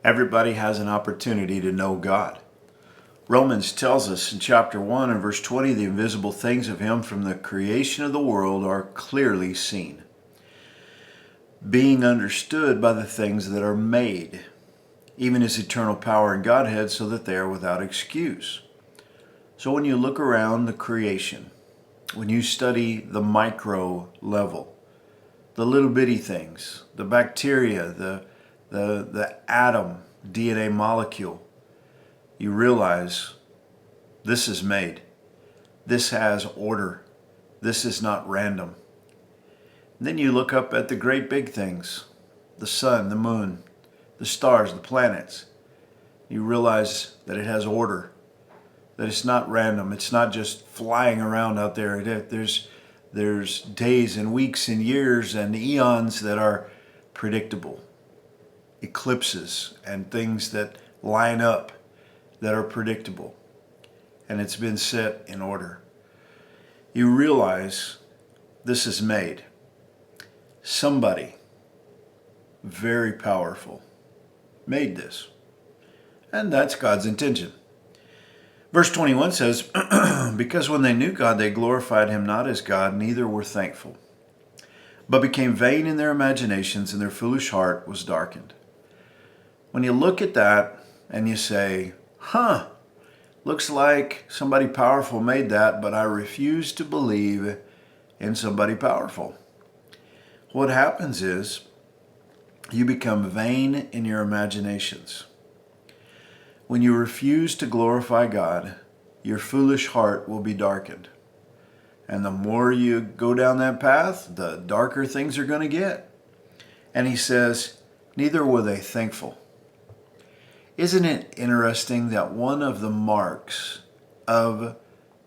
Everybody has an opportunity to know God. Romans tells us in chapter 1 and verse 20, the invisible things of Him from the creation of the world are clearly seen, being understood by the things that are made, even His eternal power and Godhead, so that they are without excuse. So when you look around the creation, when you study the micro level, the little bitty things, the bacteria, the atom, DNA molecule, you realize this is made. This has order. This is not random. And then you look up at the great big things, the sun, the moon, the stars, the planets. You realize that it has order, that it's not random. It's not just flying around out there. There's days and weeks and years and eons that are predictable. Eclipses and things that line up that are predictable. And it's been set in order. You realize this is made. Somebody very powerful made this. And that's God's intention. Verse 21 says, because when they knew God, they glorified Him not as God, neither were thankful, but became vain in their imaginations, and their foolish heart was darkened. When you look at that and you say, looks like somebody powerful made that, but I refuse to believe in somebody powerful. What happens is you become vain in your imaginations. When you refuse to glorify God, your foolish heart will be darkened. And the more you go down that path, the darker things are going to get. And he says, neither were they thankful. Isn't it interesting that one of the marks of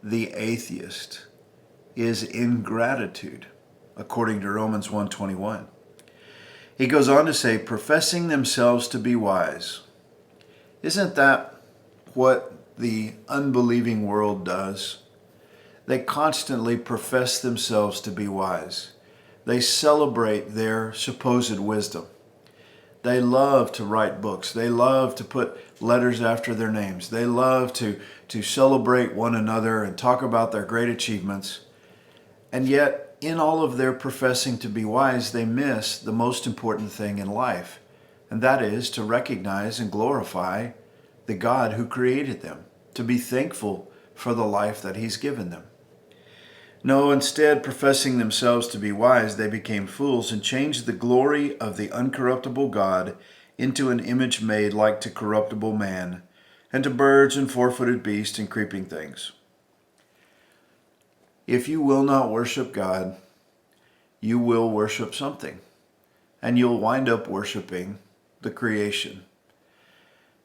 the atheist is ingratitude, according to Romans 1:21. He goes on to say, professing themselves to be wise. Isn't that what the unbelieving world does? They constantly profess themselves to be wise. They celebrate their supposed wisdom. They love to write books. They love to put letters after their names. They love to celebrate one another and talk about their great achievements. And yet, in all of their professing to be wise, they miss the most important thing in life. And that is to recognize and glorify the God who created them, to be thankful for the life that He's given them. No, instead, professing themselves to be wise, they became fools and changed the glory of the uncorruptible God into an image made like to corruptible man, and to birds and four-footed beasts and creeping things. If you will not worship God, you will worship something, and you'll wind up worshiping the creation.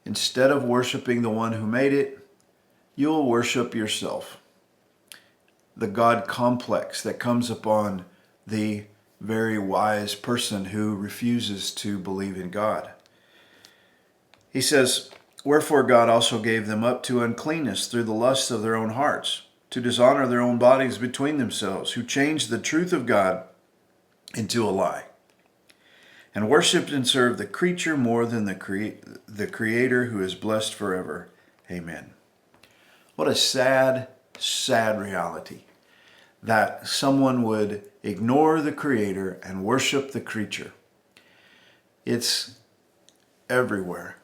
Instead of worshiping the one who made it, you'll worship yourself. The God complex that comes upon the very wise person who refuses to believe in God. He says, wherefore God also gave them up to uncleanness through the lusts of their own hearts, to dishonor their own bodies between themselves, who changed the truth of God into a lie, and worshipped and served the creature more than the Creator, who is blessed forever. Amen. What a sad, sad reality that someone would ignore the Creator and worship the creature. It's everywhere.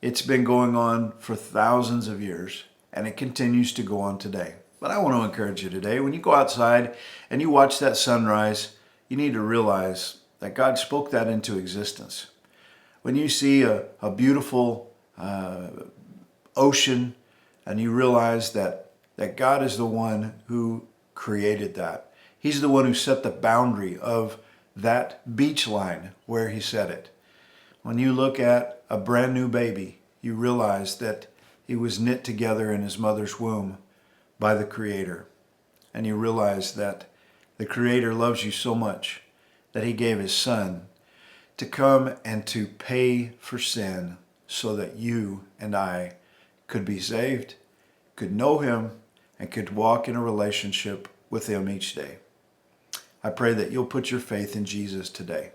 It's been going on for thousands of years, and it continues to go on today. But I want to encourage you today, when you go outside and you watch that sunrise, you need to realize that God spoke that into existence. When you see a beautiful ocean and you realize that God is the one who created that. He's the one who set the boundary of that beach line where He set it. When you look at a brand new baby, you realize that he was knit together in his mother's womb by the Creator. And you realize that the Creator loves you so much that He gave His Son to come and to pay for sin so that you and I could be saved, could know Him, and could walk in a relationship with Him each day. I pray that you'll put your faith in Jesus today.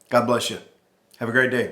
God bless you. Have a great day.